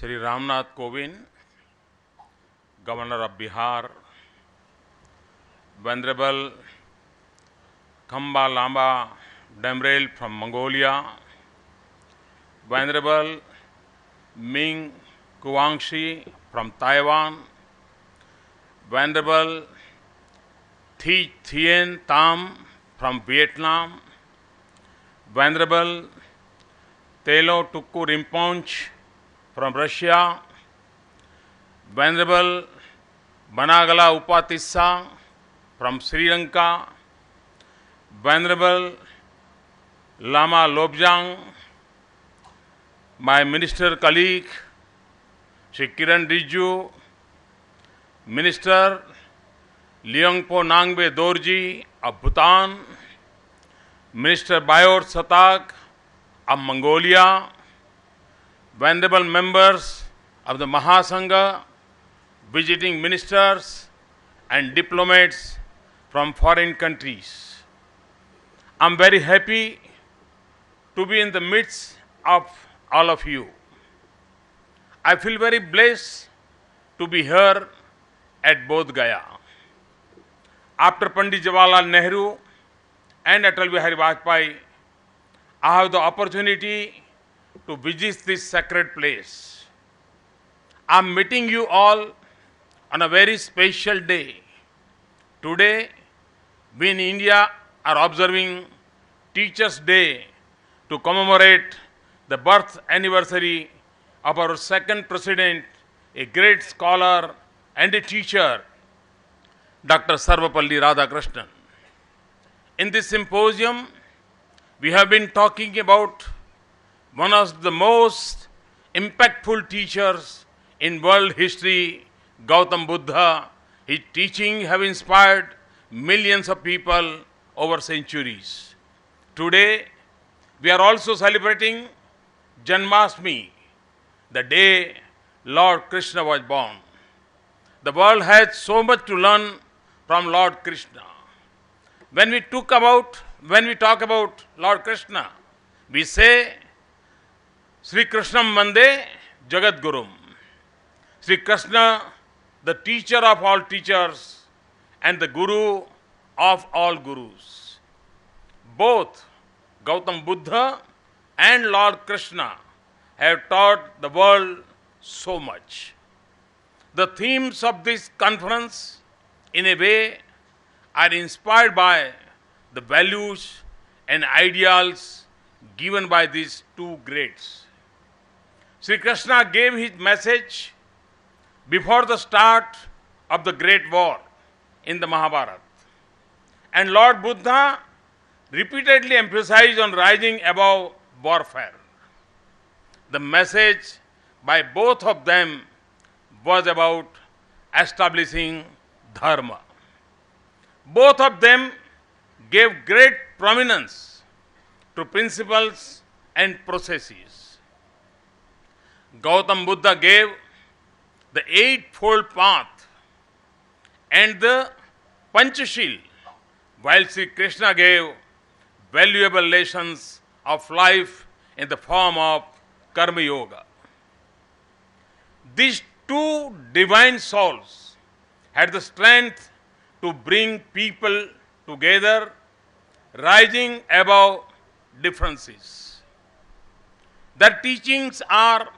Shri Ramnath Kovind, Governor of Bihar, Venerable Khamba Lamba Demrel from Mongolia, Venerable Ming Kuangxi from Taiwan, Venerable Thi Thien Tam from Vietnam, Venerable Telo Tukku Rinpoche from Russia, Venerable Banagala Upatissa from Sri Lanka, Venerable Lama Lobjang, my minister colleague, Shri Kiran Rijiju, Minister Liangpo Nangbe Dorji of Bhutan, Minister Bayor Satak of Mongolia, Venerable members of the Mahasangha, visiting ministers and diplomats from foreign countries. I am very happy to be in the midst of all of you. I feel very blessed to be here at Bodh Gaya. After Pandit Jawaharlal Nehru and Atal Bihari Vajpayee, I have the opportunity to visit this sacred place. I am meeting you all on a very special day. Today, we in India are observing Teachers' Day to commemorate the birth anniversary of our second president, a great scholar and a teacher, Dr. Sarvapalli Radhakrishnan. In this symposium, we have been talking about one of the most impactful teachers in world history, Gautam Buddha. His teaching have inspired millions of people over centuries. Today, we are also celebrating Janmashtami, the day Lord Krishna was born. The world has so much to learn from Lord Krishna. When we talk about Lord Krishna, we say, Sri Krishnam Vande Jagat Gurum. Sri Krishna, the teacher of all teachers and the Guru of all Gurus. Both Gautam Buddha and Lord Krishna have taught the world so much. The themes of this conference, in a way, are inspired by the values and ideals given by these two greats. Sri Krishna gave his message before the start of the Great War in the Mahabharata. And Lord Buddha repeatedly emphasized on rising above warfare. The message by both of them was about establishing dharma. Both of them gave great prominence to principles and processes. Gautam Buddha gave the Eightfold Path and the Panchashil, while Sri Krishna gave valuable lessons of life in the form of Karma Yoga. These two divine souls had the strength to bring people together, rising above differences. Their teachings are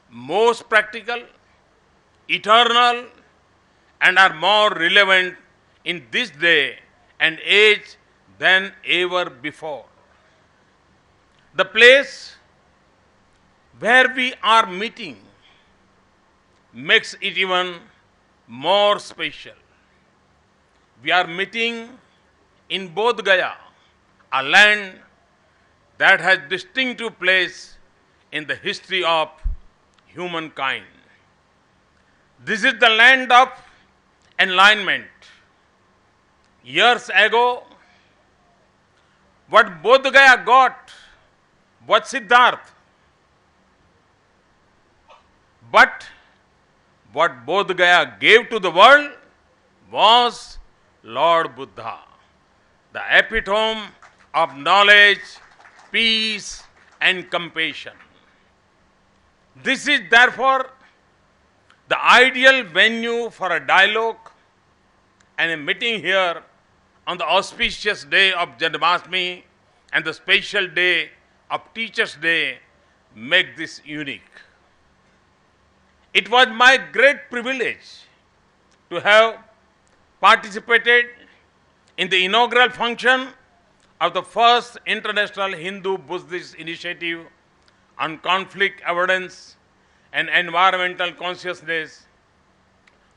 most practical, eternal, and are more relevant in this day and age than ever before. The place where we are meeting makes it even more special. We are meeting in Bodh Gaya, a land that has distinctive place in the history of humankind. This is the land of enlightenment. Years ago, what Bodh Gaya got was Siddhartha. But what Bodh Gaya gave to the world was Lord Buddha, the epitome of knowledge, peace, and compassion. This is therefore the ideal venue for a dialogue and a meeting here on the auspicious day of Janmashtami and the special day of Teachers' Day make this unique. It was my great privilege to have participated in the inaugural function of the first International Hindu-Buddhist Initiative on Conflict Avoidance and Environmental Consciousness,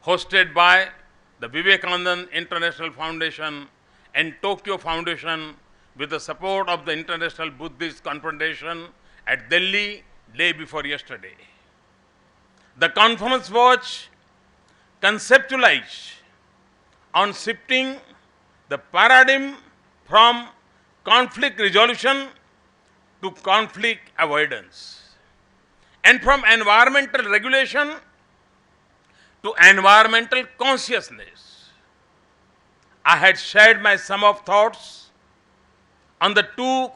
hosted by the Vivekananda International Foundation and Tokyo Foundation with the support of the International Buddhist Confederation at Delhi day before yesterday. The conference was conceptualized on shifting the paradigm from conflict resolution to conflict avoidance, and from environmental regulation to environmental consciousness. I had shared my sum of thoughts on the two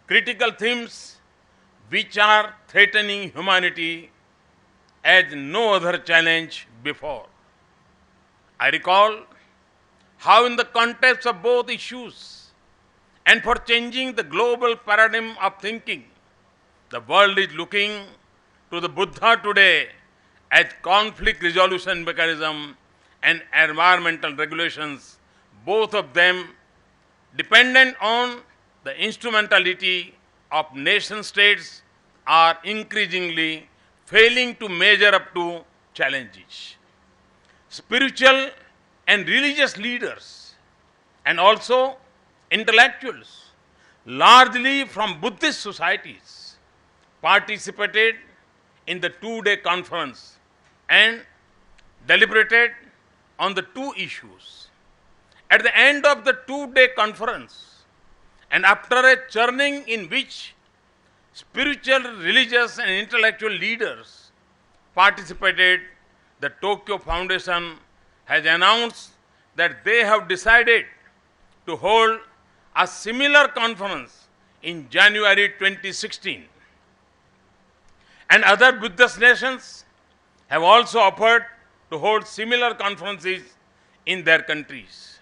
critical themes which are threatening humanity as no other challenge before. I recall how in the context of both issues and for changing the global paradigm of thinking, the world is looking to the Buddha today as conflict resolution mechanism and environmental regulations, both of them dependent on the instrumentality of nation states, are increasingly failing to measure up to challenges. Spiritual and religious leaders and also intellectuals, largely from Buddhist societies, participated in the two-day conference and deliberated on the two issues. At the end of the two-day conference, and after a churning in which spiritual, religious and intellectual leaders participated, the Tokyo Foundation has announced that they have decided to hold a similar conference in January 2016. And other Buddhist nations have also offered to hold similar conferences in their countries.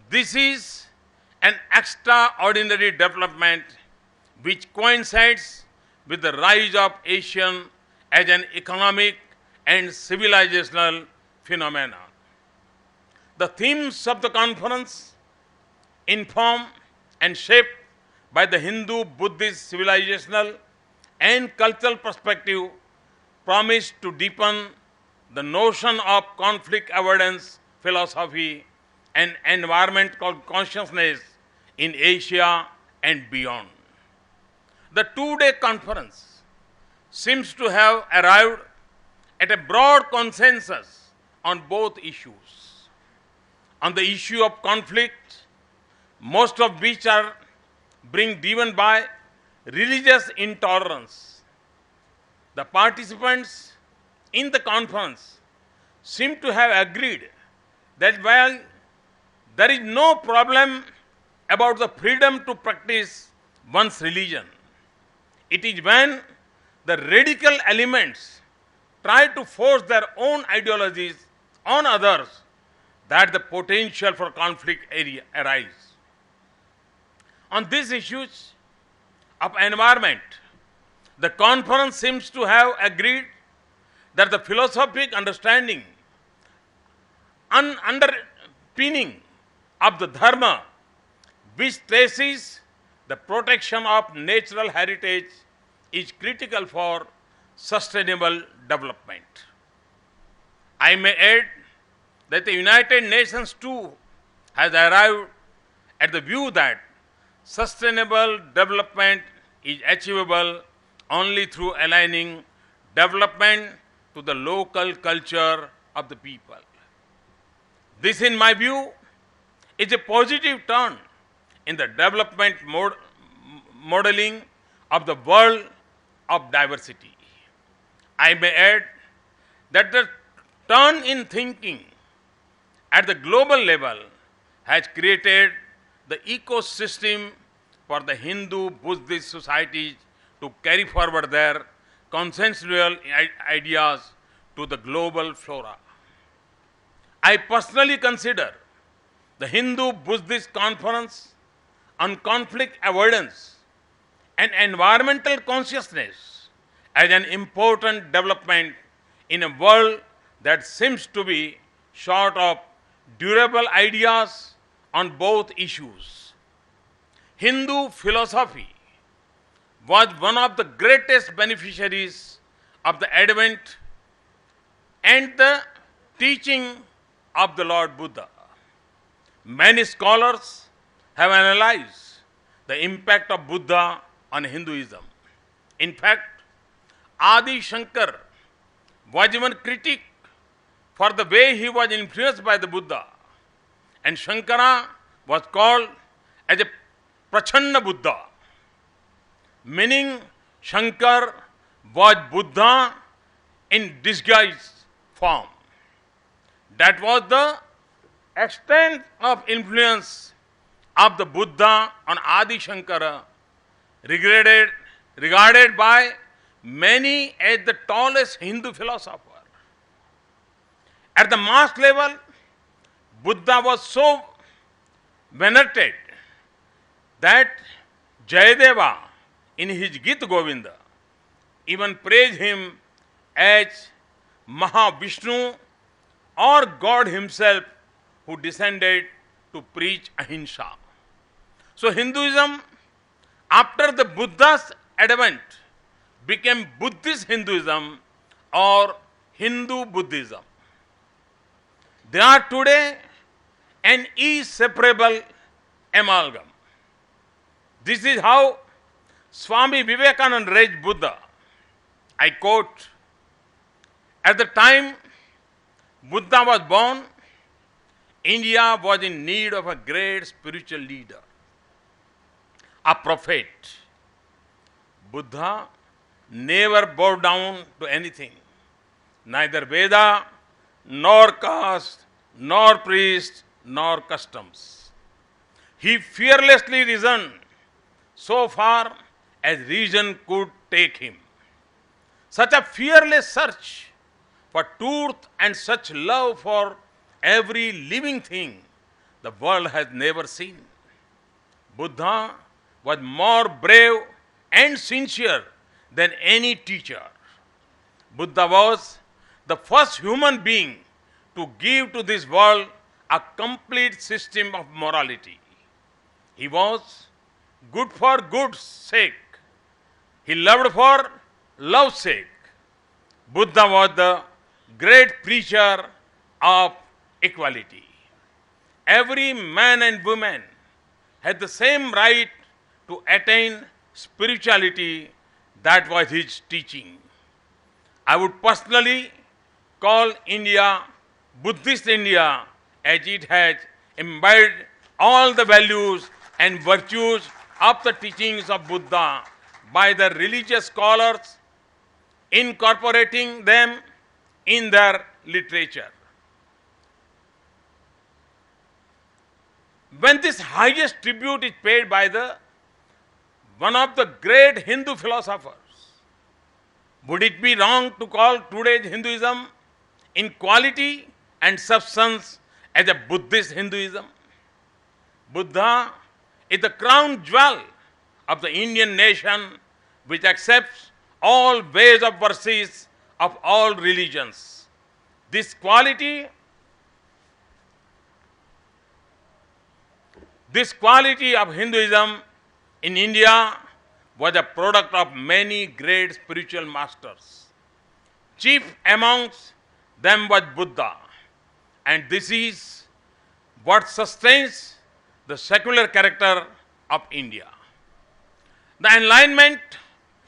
This is an extraordinary development which coincides with the rise of Asia as an economic and civilizational phenomenon. The themes of the conference, informed and shaped by the Hindu-Buddhist civilizational and cultural perspective, promise to deepen the notion of conflict avoidance philosophy and environmental consciousness in Asia and beyond. The two-day conference seems to have arrived at a broad consensus on both issues. On the issue of conflict, most of which are being driven by religious intolerance, the participants in the conference seem to have agreed that while there is no problem about the freedom to practice one's religion, it is when the radical elements try to force their own ideologies on others that the potential for conflict arises. On these issues of environment, the conference seems to have agreed that the philosophic understanding underpinning of the Dharma, which traces the protection of natural heritage, is critical for sustainable development. I may add that the United Nations too has arrived at the view that sustainable development is achievable only through aligning development to the local culture of the people. This, in my view, is a positive turn in the development modeling of the world of diversity. I may add that the turn in thinking at the global level has created the ecosystem for the Hindu-Buddhist societies to carry forward their consensual ideas to the global flora. I personally consider the Hindu-Buddhist Conference on Conflict Avoidance and Environmental Consciousness as an important development in a world that seems to be short of durable ideas on both issues. Hindu philosophy was one of the greatest beneficiaries of the advent and the teaching of the Lord Buddha. Many scholars have analyzed the impact of Buddha on Hinduism. In fact, Adi Shankar was even critic for the way he was influenced by the Buddha, and Shankara was called as a Prachanna Buddha, meaning Shankar was Buddha in disguised form. That was the extent of influence of the Buddha on Adi Shankara, regarded by many as the tallest Hindu philosopher. At the mass level, Buddha was so venerated that Jayadeva in his Gita Govinda even praised him as Mahavishnu or God himself who descended to preach ahimsa. So Hinduism, after the Buddha's advent, became Buddhist Hinduism or Hindu Buddhism. They are today an inseparable amalgam. This is how Swami Vivekananda raised Buddha. I quote, "At the time Buddha was born, India was in need of a great spiritual leader, a prophet. Buddha never bowed down to anything, neither Veda, nor caste, nor priest, nor customs. He fearlessly reasoned so far as reason could take him. Such a fearless search for truth and such love for every living thing the world has never seen. Buddha was more brave and sincere than any teacher. Buddha was the first human being to give to this world a complete system of morality. He was good for good's sake. He loved for love's sake. Buddha was the great preacher of equality. Every man and woman had the same right to attain spirituality. That was his teaching. I would personally call India Buddhist India, as it has imbibed all the values and virtues of the teachings of Buddha by the religious scholars, incorporating them in their literature. When this highest tribute is paid by one of the great Hindu philosophers, would it be wrong to call today's Hinduism in quality and substance as a Buddhist Hinduism? Buddha is the crown jewel of the Indian nation, which accepts all ways of worship of all religions. This quality of Hinduism in India was a product of many great spiritual masters. Chief amongst them was Buddha, and this is what sustains the secular character of India. The enlightenment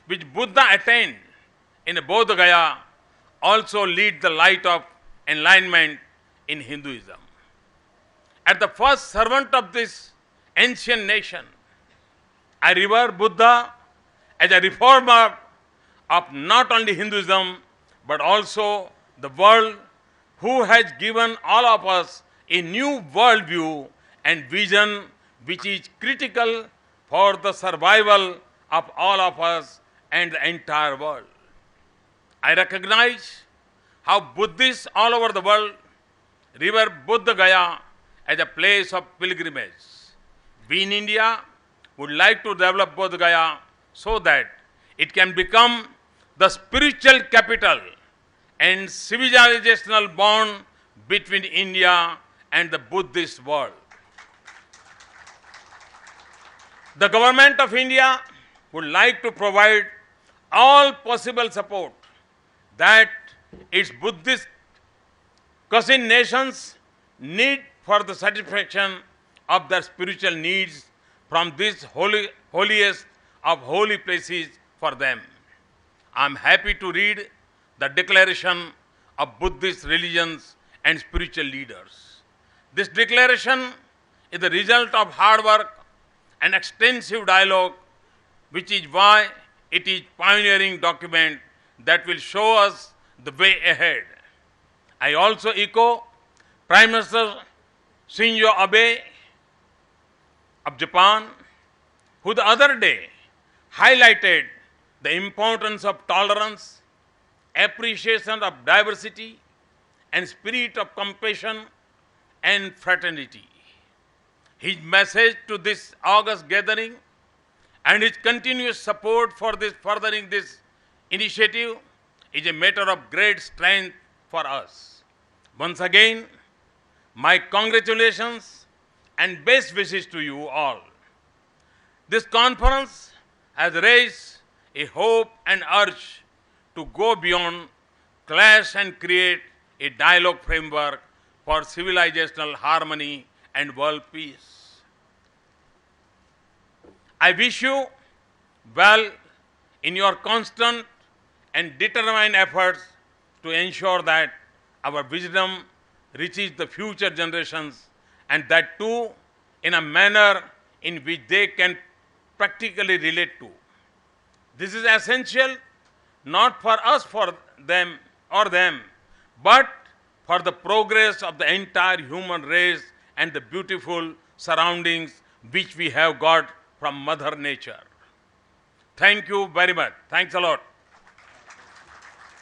which Buddha attained in Bodh Gaya also leads the light of enlightenment in Hinduism. As the first servant of this ancient nation, I revere Buddha as a reformer of not only Hinduism but also the world, who has given all of us a new worldview and vision which is critical for the survival of all of us and the entire world. I recognize how Buddhists all over the world revere Buddha Gaya as a place of pilgrimage. We in India would like to develop Bodh Gaya so that it can become the spiritual capital and civilizational bond between India and the Buddhist world. The government of India would like to provide all possible support that its Buddhist cousin nations need for the satisfaction of their spiritual needs from this holiest of holy places for them. I am happy to read the declaration of Buddhist religions and spiritual leaders. This declaration is the result of hard work and extensive dialogue, which is why it is a pioneering document that will show us the way ahead. I also echo Prime Minister Shinzo Abe of Japan, who the other day highlighted the importance of tolerance, appreciation of diversity, and spirit of compassion and fraternity. His message to this August gathering and his continuous support for furthering this initiative is a matter of great strength for us. Once again, my congratulations and best wishes to you all. This conference has raised a hope and urge to go beyond clash and create a dialogue framework for civilizational harmony and world peace. I wish you well in your constant and determined efforts to ensure that our wisdom reaches the future generations, and that too in a manner in which they can practically relate to. This is essential not for us for them, but for the progress of the entire human race and the beautiful surroundings which we have got from Mother Nature. Thank you very much. Thanks a lot.